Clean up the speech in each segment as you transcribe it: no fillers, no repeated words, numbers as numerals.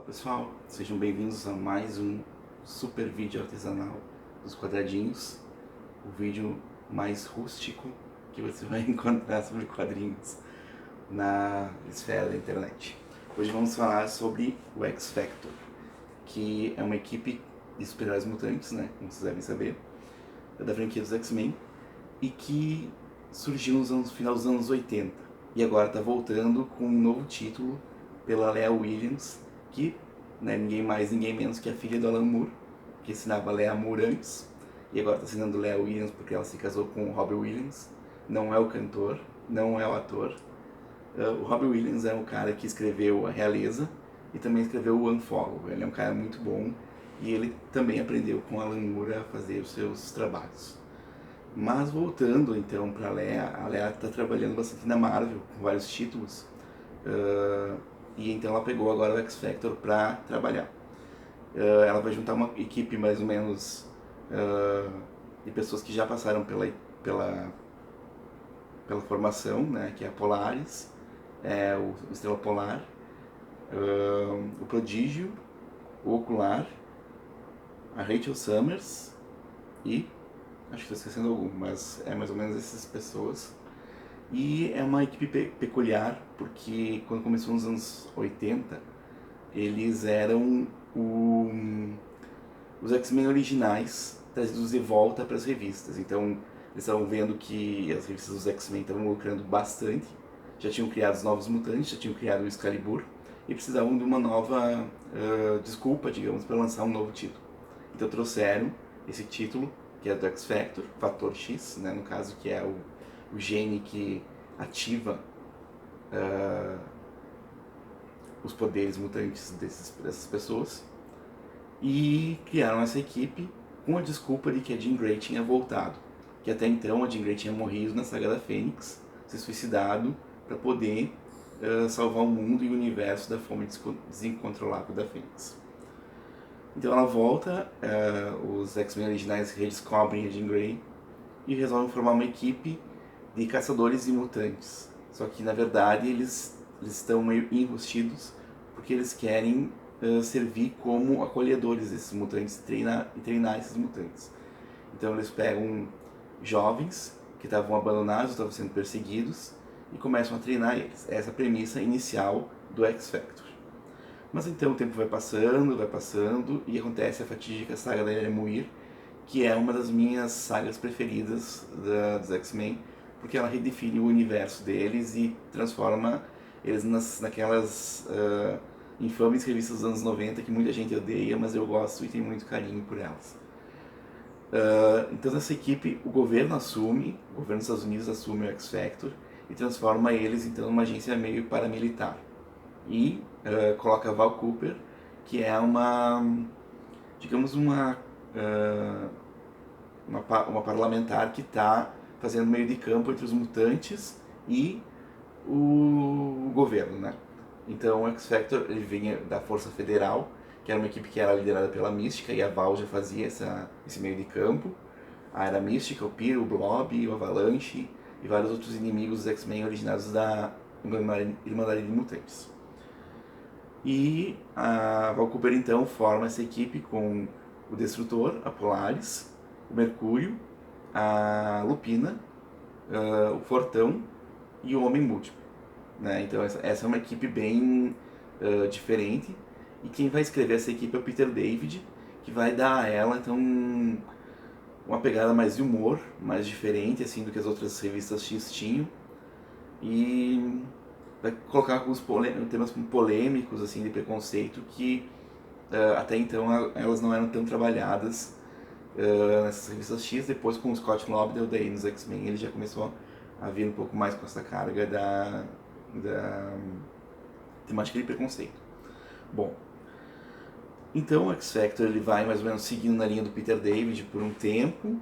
Pessoal, sejam bem-vindos a mais um super vídeo artesanal dos quadradinhos, o vídeo mais rústico que você vai encontrar sobre quadrinhos na esfera da internet. Hoje vamos falar sobre o X Factor, que é uma equipe de super-heróis mutantes, né, como vocês devem saber, da franquia dos X-Men, e que surgiu no final dos anos 80 e agora está voltando com um novo título pela Leah Williams, que ninguém mais, ninguém menos que a filha do Alan Moore, que assinava Leah Moore antes, e agora está assinando Leah Williams porque ela se casou com o Robbie Williams. Não é o cantor, não é o ator. O Robbie Williams é um cara que escreveu A Realeza e também escreveu o Unfollow. Ele é um cara muito bom e ele também aprendeu com Alan Moore a fazer os seus trabalhos. Mas voltando então para a Leah está trabalhando bastante na Marvel, com vários títulos, e então ela pegou agora o X Factor para trabalhar. Ela vai juntar uma equipe mais ou menos de pessoas que já passaram pela formação, né, que é a Polaris, o Estrela Polar, o Prodígio, o Ocular, a Rachel Summers e acho que estou esquecendo algum, mas é mais ou menos essas pessoas. E é uma equipe peculiar, porque quando começou nos anos 80, eles eram os X-Men originais trazidos de volta para as revistas. Então, eles estavam vendo que as revistas dos X-Men estavam lucrando bastante, já tinham criado os Novos Mutantes, já tinham criado o Excalibur, e precisavam de uma nova desculpa, digamos, para lançar um novo título. Então trouxeram esse título, que é do X Factor, Fator X, né, no caso, que é o gene que ativa os poderes mutantes dessas pessoas, e criaram essa equipe com a desculpa de que a Jean Grey tinha voltado, que até então a Jean Grey tinha morrido na Saga da Fênix, se suicidado para poder salvar o mundo e o universo da fome desincontrolável da Fênix. Então ela volta, os X-Men originais redescobrem a Jean Grey e resolvem formar uma equipe de caçadores e mutantes. Só que na verdade eles estão meio enrustidos porque eles querem servir como acolhedores desses mutantes e treinar esses mutantes. Então eles pegam jovens que estavam abandonados, estavam sendo perseguidos e começam a treinar eles. Essa é a premissa inicial do X Factor. Mas então o tempo vai passando e acontece a fatídica saga da Leah Moore, que é uma das minhas sagas preferidas dos X-Men, porque ela redefine o universo deles e transforma eles naquelas infames revistas dos anos 90 que muita gente odeia, mas eu gosto e tenho muito carinho por elas. Então nessa equipe o governo dos Estados Unidos assume o X Factor e transforma eles então numa agência meio paramilitar. E coloca a Val Cooper, que é digamos uma parlamentar que está fazendo meio de campo entre os mutantes e o governo, né? Então o X Factor ele vinha da Força Federal, que era uma equipe que era liderada pela Mística, e a Val já fazia esse meio de campo. Era a Mística, o Pyro, o Blob, o Avalanche e vários outros inimigos dos X-Men originados da Irmandade de Mutantes. E a Val Cooper então forma essa equipe com o Destrutor, a Polaris, o Mercúrio, a Lupina, o Fortão e o Homem Múltiplo. Né? Então essa é uma equipe bem diferente, e quem vai escrever essa equipe é o Peter David, que vai dar a ela então uma pegada mais de humor, mais diferente assim do que as outras revistas X tinham, e vai colocar alguns temas polêmicos assim de preconceito que até então elas não eram tão trabalhadas nessas revistas X. Depois com o Scott Lobdell daí nos X-Men ele já começou a vir um pouco mais com essa carga da temática de preconceito. Bom, então o X Factor ele vai mais ou menos seguindo na linha do Peter David por um tempo,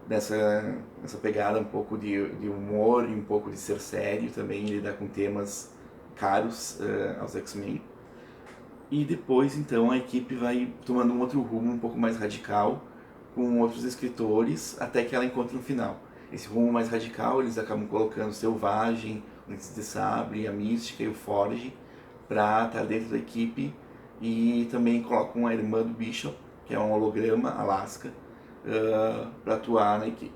nessa pegada um pouco de humor e um pouco de ser sério também, lidar com temas caros aos X-Men. E depois então a equipe vai tomando um outro rumo um pouco mais radical, com outros escritores, até que ela encontra um final. Esse rumo mais radical eles acabam colocando o Selvagem, o Dentes de Sabre, a Mística e o Forge para estar dentro da equipe e também colocam a irmã do Bishop, que é um holograma, Alaska, para atuar na equipe.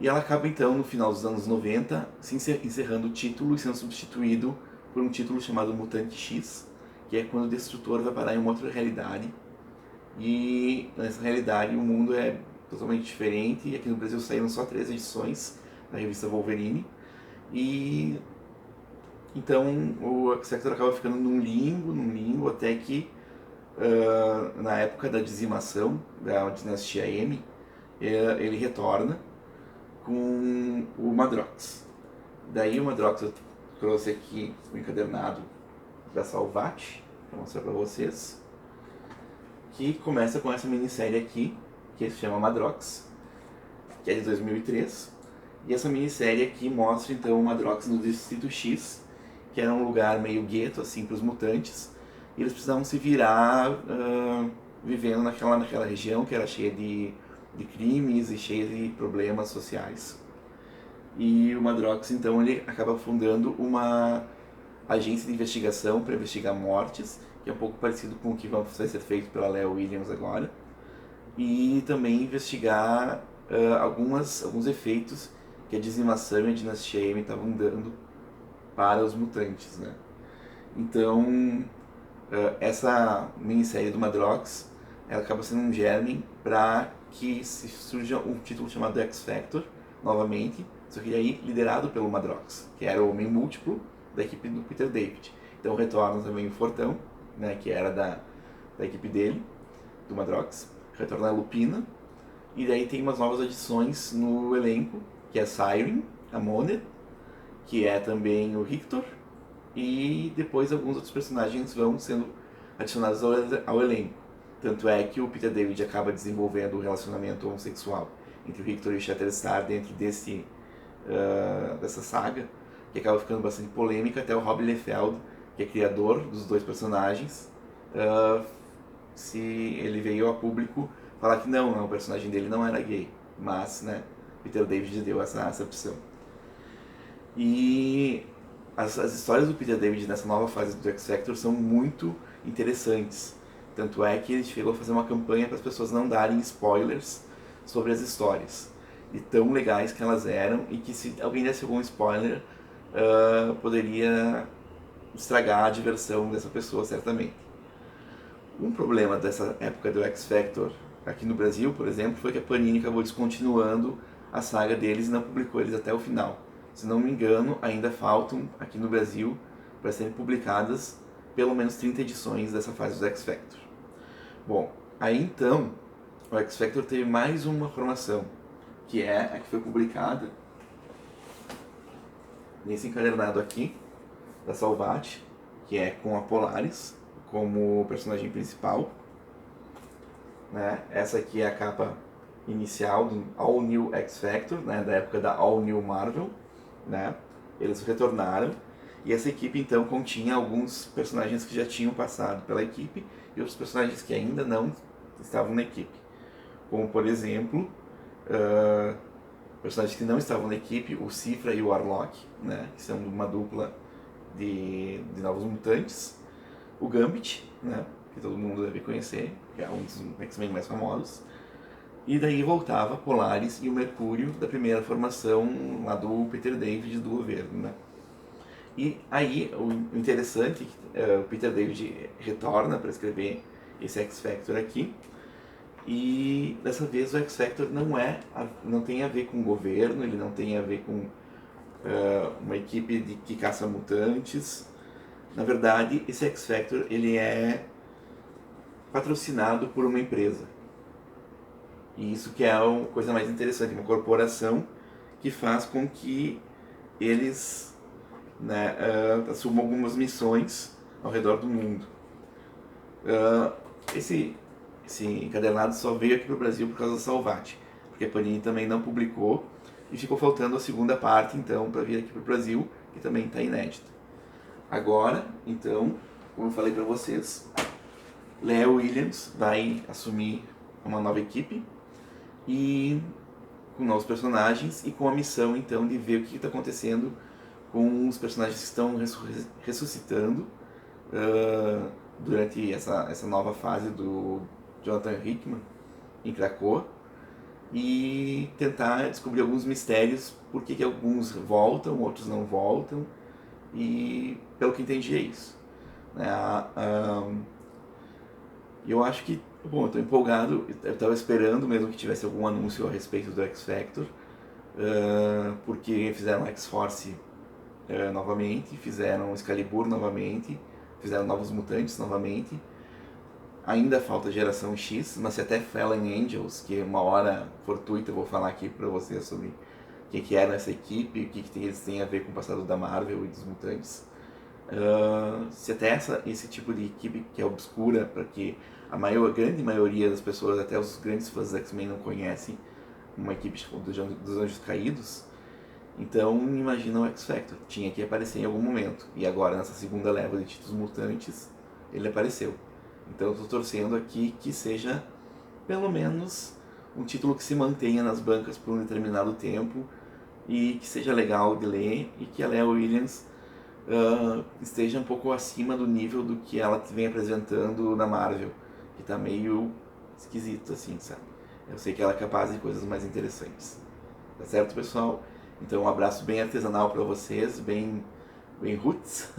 E ela acaba então, no final dos anos 90, se encerrando o título e sendo substituído por um título chamado Mutante X, que é quando o Destrutor vai parar em uma outra realidade. E nessa realidade o mundo é totalmente diferente, e aqui no Brasil saíram só 3 edições da revista Wolverine. E então o X-Factor acaba ficando num limbo, até que na época da dizimação da Dinastia M, ele retorna com o Madrox. Daí o Madrox eu trouxe aqui o encadernado da Salvat, vou mostrar para vocês, que começa com essa minissérie aqui, que se chama Madrox, que é de 2003, e essa minissérie aqui mostra então o Madrox no Distrito X, que era um lugar meio gueto assim para os mutantes, e eles precisavam se virar vivendo naquela região que era cheia de crimes e cheia de problemas sociais. E o Madrox então ele acaba fundando uma agência de investigação para investigar mortes, que é um pouco parecido com o que vai ser feito pela Léa Williams agora, e também investigar alguns efeitos que a dizimação e a Dinastia M estavam dando para os mutantes, né? Então, essa minissérie do Madrox, ela acaba sendo um germe para que surja um título chamado X-Factor, novamente, só que aí liderado pelo Madrox, que era o homem múltiplo da equipe do Peter David. Então retorna também o Fortão, né, que era da equipe dele, do Madrox, retorna a Lupina, e daí tem umas novas adições no elenco, que é a Siren, a Monet, que é também o Rictor, e depois alguns outros personagens vão sendo adicionados ao elenco. Tanto é que o Peter David acaba desenvolvendo um relacionamento homossexual entre o Rictor e o Shatterstar dentro dessa saga, que acaba ficando bastante polêmica, até o Rob Liefeld, que é criador dos dois personagens, se ele veio a público falar que não, o personagem dele não era gay, mas, né, Peter David deu essa opção. E as histórias do Peter David nessa nova fase do X-Factor são muito interessantes. Tanto é que ele chegou a fazer uma campanha para as pessoas não darem spoilers sobre as histórias. E tão legais que elas eram, e que se alguém desse algum spoiler, poderia estragar a diversão dessa pessoa, certamente. Um problema dessa época do X-Factor aqui no Brasil, por exemplo, foi que a Panini acabou descontinuando a saga deles e não publicou eles até o final. Se não me engano, ainda faltam aqui no Brasil para serem publicadas pelo menos 30 edições dessa fase do X-Factor. Bom, aí então o X-Factor teve mais uma formação, que é a que foi publicada nesse encadernado aqui da Salvat, que é com a Polaris como personagem principal, né? Essa aqui é a capa inicial do All New X-Factor, né? Da época da All New Marvel, né? Eles retornaram, e essa equipe então continha alguns personagens que já tinham passado pela equipe e outros personagens que ainda não estavam na equipe, como por exemplo personagens que não estavam na equipe, o Cifra e o Warlock, né? Que são uma dupla de Novos Mutantes, o Gambit, né, que todo mundo deve conhecer, que é um dos X-Men mais famosos, e daí voltava a Polaris e o Mercúrio da primeira formação lá do Peter David do governo, né. E aí o interessante é que o Peter David retorna para escrever esse X-Factor aqui, e dessa vez o X-Factor não tem a ver com o governo, ele não tem a ver com uma equipe que caça mutantes. Na verdade, esse X-Factor ele é patrocinado por uma empresa. E isso que é a coisa mais interessante, uma corporação que faz com que eles, né, assumam algumas missões ao redor do mundo. Esse encadernado só veio aqui para o Brasil por causa da Salvat, porque a Panini também não publicou e ficou faltando a segunda parte então para vir aqui para o Brasil, que também está inédita. Agora, então, como eu falei para vocês, Léa Williams vai assumir uma nova equipe e com novos personagens e com a missão então de ver o que está acontecendo com os personagens que estão ressuscitando durante essa nova fase do Jonathan Hickman em Krakoa e tentar descobrir alguns mistérios, por que alguns voltam, outros não voltam, e pelo que entendi é isso. Né? Eu acho que, bom, eu estou empolgado, eu estava esperando mesmo que tivesse algum anúncio a respeito do X Factor, porque fizeram X-Force novamente, fizeram Excalibur novamente, fizeram Novos Mutantes novamente. Ainda falta Geração X, mas se até Fallen Angels, que uma hora fortuita eu vou falar aqui pra vocês sobre o que era essa equipe, o que eles têm a ver com o passado da Marvel e dos mutantes. Se até esse tipo de equipe que é obscura, para que a grande maioria das pessoas, até os grandes fãs dos X-Men não conhecem, uma equipe dos Anjos Caídos, então imagina o X-Factor, tinha que aparecer em algum momento, e agora nessa segunda leva de títulos mutantes, ele apareceu. Então eu estou torcendo aqui que seja pelo menos um título que se mantenha nas bancas por um determinado tempo e que seja legal de ler e que a Leah Williams esteja um pouco acima do nível do que ela vem apresentando na Marvel, que está meio esquisito assim, sabe? Eu sei que ela é capaz de coisas mais interessantes. Tá certo, pessoal? Então um abraço bem artesanal para vocês, bem roots.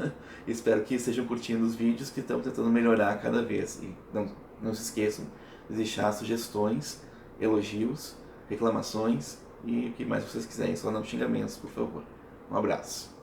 Espero que estejam curtindo os vídeos, que estamos tentando melhorar cada vez. E não se esqueçam de deixar sugestões, elogios, reclamações e o que mais vocês quiserem, só não xingamentos, por favor. Um abraço.